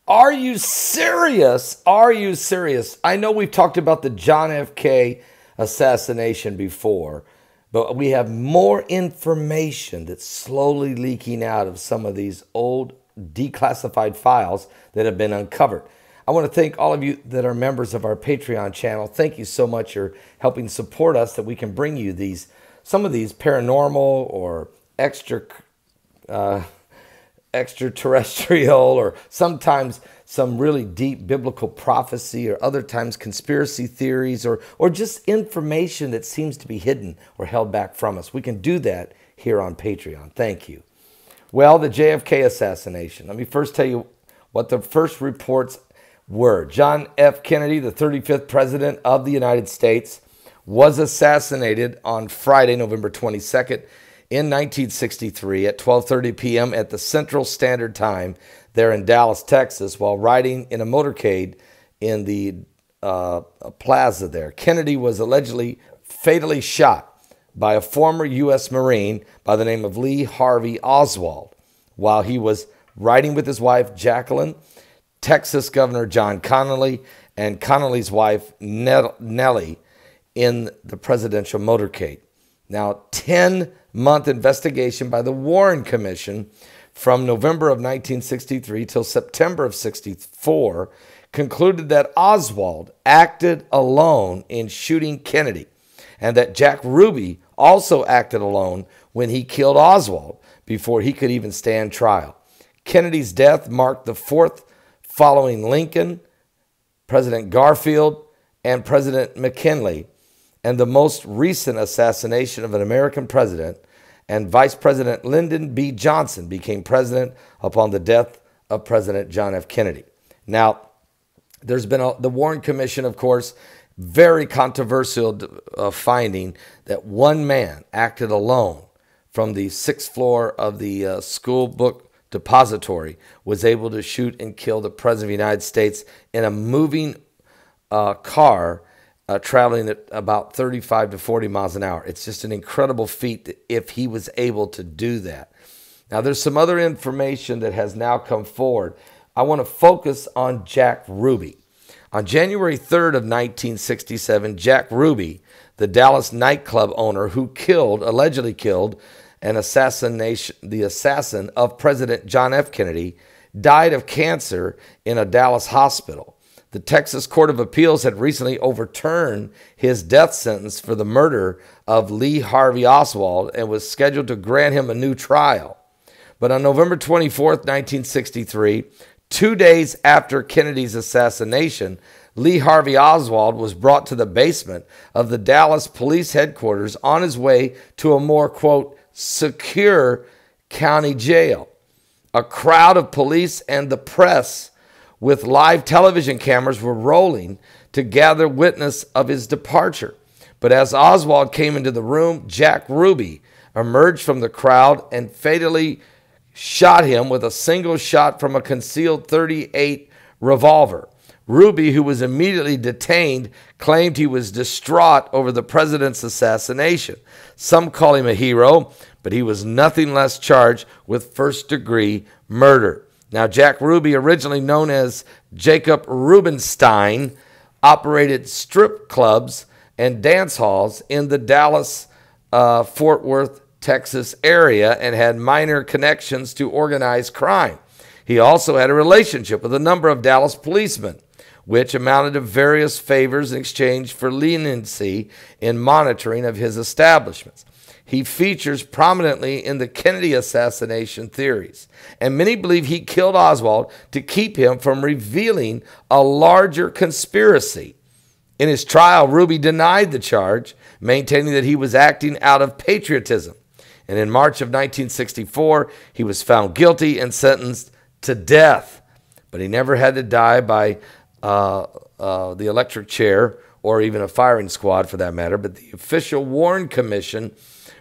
Are you serious? Are you serious? I know we've talked about the John FK assassination before, but we have more information that's slowly leaking out of some of these old declassified files that have been uncovered. I want to thank all of you that are members of our Patreon channel. Thank you so much for helping support us that we can bring you some of these paranormal or extraterrestrial, or sometimes some really deep biblical prophecy, or other times conspiracy theories, or just information that seems to be hidden or held back from us. We can do that here on Patreon. Thank you. Well, the JFK assassination. Let me first tell you what the first reports were. John F. Kennedy, the 35th president of the United States, was assassinated on Friday, November 22nd, in 1963 at 12:30 p.m. at the Central Standard Time there in Dallas, Texas, while riding in a motorcade in the plaza there. Kennedy was allegedly fatally shot by a former U.S. Marine by the name of Lee Harvey Oswald while he was riding with his wife, Jacqueline, Texas Governor John Connally, and Connally's wife, Nellie, in the presidential motorcade. Now, 10-month investigation by the Warren Commission from November of 1963 till September of 64 concluded that Oswald acted alone in shooting Kennedy, and that Jack Ruby also acted alone when he killed Oswald before he could even stand trial. Kennedy's death marked the fourth following Lincoln, President Garfield, and President McKinley, and the most recent assassination of an American president, and Vice President Lyndon B. Johnson became president upon the death of President John F. Kennedy. Now, there's been the Warren Commission, of course, very controversial finding that one man acted alone from the sixth floor of the school book depository, was able to shoot and kill the President of the United States in a moving car traveling at about 35 to 40 miles an hour. It's just an incredible feat if he was able to do that. Now, there's some other information that has now come forward. I want to focus on Jack Ruby. On January 3rd of 1967, Jack Ruby, the Dallas nightclub owner who allegedly killed the assassin of President John F. Kennedy, died of cancer in a Dallas hospital. The Texas Court of Appeals had recently overturned his death sentence for the murder of Lee Harvey Oswald and was scheduled to grant him a new trial. But on November 24th, 1963, 2 days after Kennedy's assassination, Lee Harvey Oswald was brought to the basement of the Dallas police headquarters on his way to a more, quote, secure county jail. A crowd of police and the press with live television cameras were rolling to gather witness of his departure. But as Oswald came into the room, Jack Ruby emerged from the crowd and fatally shot him with a single shot from a concealed .38 revolver. Ruby, who was immediately detained, claimed he was distraught over the president's assassination. Some call him a hero, but he was nothing less charged with first-degree murder. Now, Jack Ruby, originally known as Jacob Rubenstein, operated strip clubs and dance halls in the Dallas, Fort Worth, Texas area and had minor connections to organized crime. He also had a relationship with a number of Dallas policemen, which amounted to various favors in exchange for leniency in monitoring of his establishments. He features prominently in the Kennedy assassination theories, and many believe he killed Oswald to keep him from revealing a larger conspiracy. In his trial, Ruby denied the charge, maintaining that he was acting out of patriotism. And in March of 1964, he was found guilty and sentenced to death. But he never had to die by the electric chair or even a firing squad for that matter. But the official Warren Commission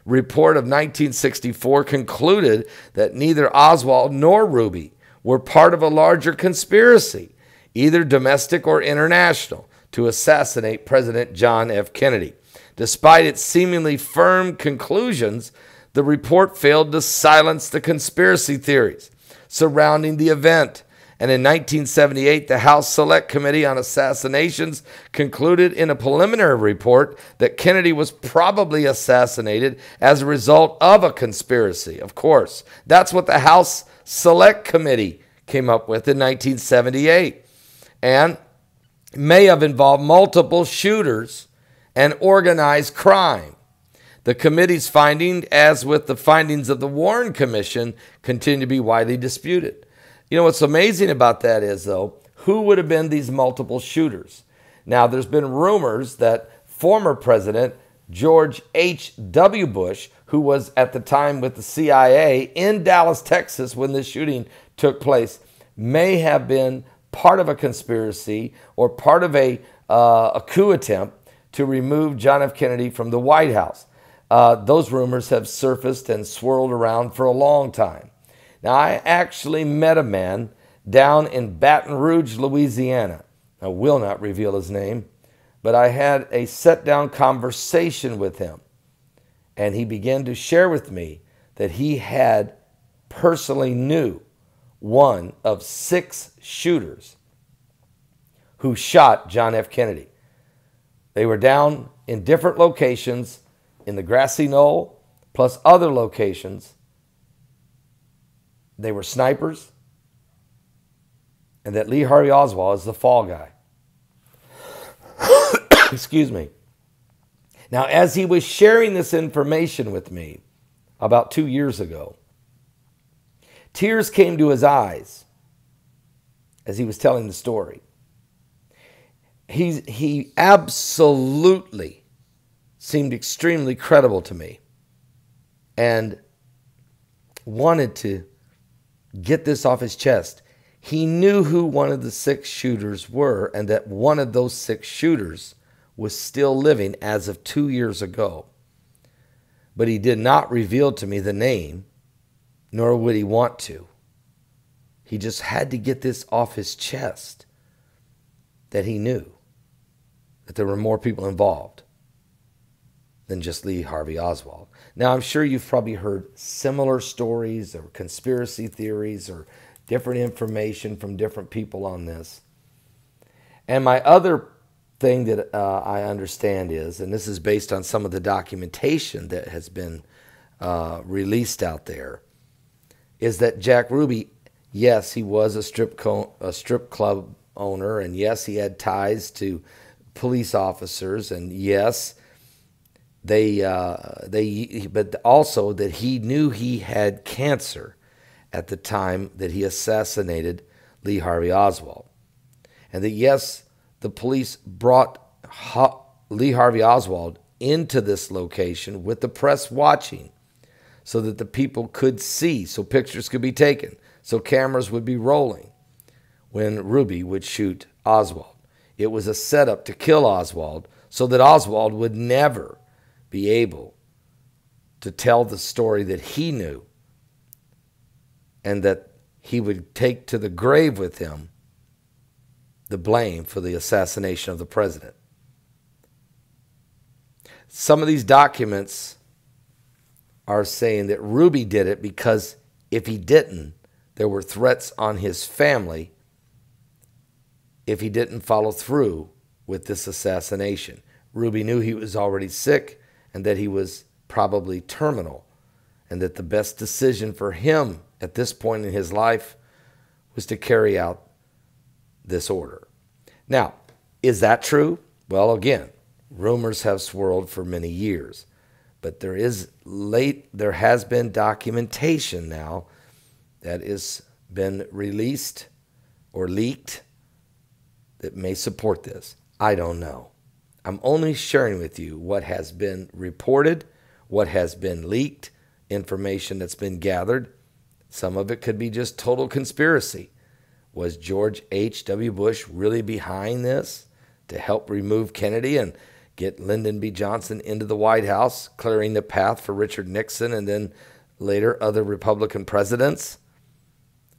report of 1964 concluded that neither Oswald nor Ruby were part of a larger conspiracy, either domestic or international, to assassinate President John F. Kennedy. Despite its seemingly firm conclusions, the report failed to silence the conspiracy theories surrounding the event And in 1978, the House Select Committee on Assassinations concluded in a preliminary report that Kennedy was probably assassinated as a result of a conspiracy. Of course, that's what the House Select Committee came up with in 1978. And may have involved multiple shooters and organized crime. The committee's findings, as with the findings of the Warren Commission, continue to be widely disputed. You know what's amazing about that is, though, who would have been these multiple shooters? Now, there's been rumors that former President George H.W. Bush, who was at the time with the CIA in Dallas, Texas, when this shooting took place, may have been part of a conspiracy or part of a coup attempt to remove John F. Kennedy from the White House. Those rumors have surfaced and swirled around for a long time. Now, I actually met a man down in Baton Rouge, Louisiana. I will not reveal his name, but I had a sit-down conversation with him, and he began to share with me that he had personally knew one of 6 shooters who shot John F. Kennedy. They were down in different locations in the grassy knoll, plus other locations. They were snipers, and that Lee Harvey Oswald is the fall guy. Excuse me. Now, as he was sharing this information with me about 2 years ago, tears came to his eyes as he was telling the story. He absolutely seemed extremely credible to me and wanted to get this off his chest. He knew who one of the 6 shooters were, and that one of those 6 shooters was still living as of 2 years ago. But he did not reveal to me the name, nor would he want to. He just had to get this off his chest, that he knew that there were more people involved than just Lee Harvey Oswald. Now, I'm sure you've probably heard similar stories or conspiracy theories or different information from different people on this. And my other thing that I understand is, and this is based on some of the documentation that has been released out there, is that Jack Ruby, yes, he was a strip club owner, and yes, he had ties to police officers, and yes, but also that he knew he had cancer at the time that he assassinated Lee Harvey Oswald, and that yes, the police brought Lee Harvey Oswald into this location with the press watching, so that the people could see, so pictures could be taken, so cameras would be rolling when Ruby would shoot Oswald. It was a setup to kill Oswald so that Oswald would never be able to tell the story that he knew, and that he would take to the grave with him the blame for the assassination of the president. Some of these documents are saying that Ruby did it because if he didn't, there were threats on his family if he didn't follow through with this assassination. Ruby knew he was already sick and that he was probably terminal, and that the best decision for him at this point in his life was to carry out this order. Now, is that true? Well, again, rumors have swirled for many years, but there has been documentation now that has been released or leaked that may support this. I don't know. I'm only sharing with you what has been reported, what has been leaked, information that's been gathered. Some of it could be just total conspiracy. Was George H.W. Bush really behind this to help remove Kennedy and get Lyndon B. Johnson into the White House, clearing the path for Richard Nixon and then later other Republican presidents?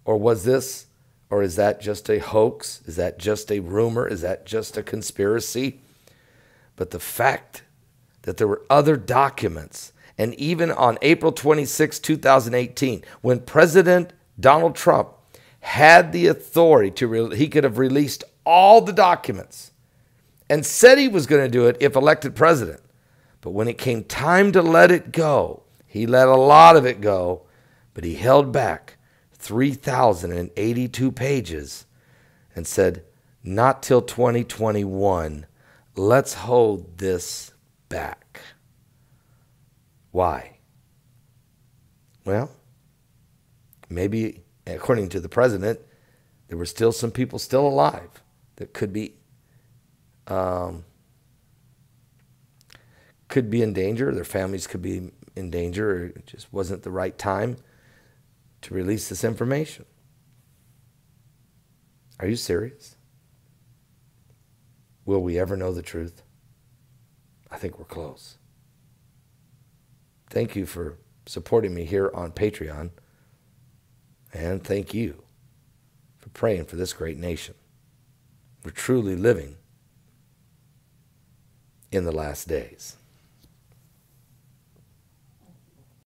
Or was this, or is that just a hoax? Is that just a rumor? Is that just a conspiracy? But the fact that there were other documents, and even on April 26, 2018, when President Donald Trump had the authority he could have released all the documents and said he was going to do it if elected president. But when it came time to let it go, he let a lot of it go, but he held back 3,082 pages and said, not till 2021. Let's hold this back. Why? Well, maybe, according to the president, there were still some people still alive that could be in danger. Their families could be in danger, or it just wasn't the right time to release this information. Are you serious? Will we ever know the truth? I think we're close. Thank you for supporting me here on Patreon. And thank you for praying for this great nation. We're truly living in the last days.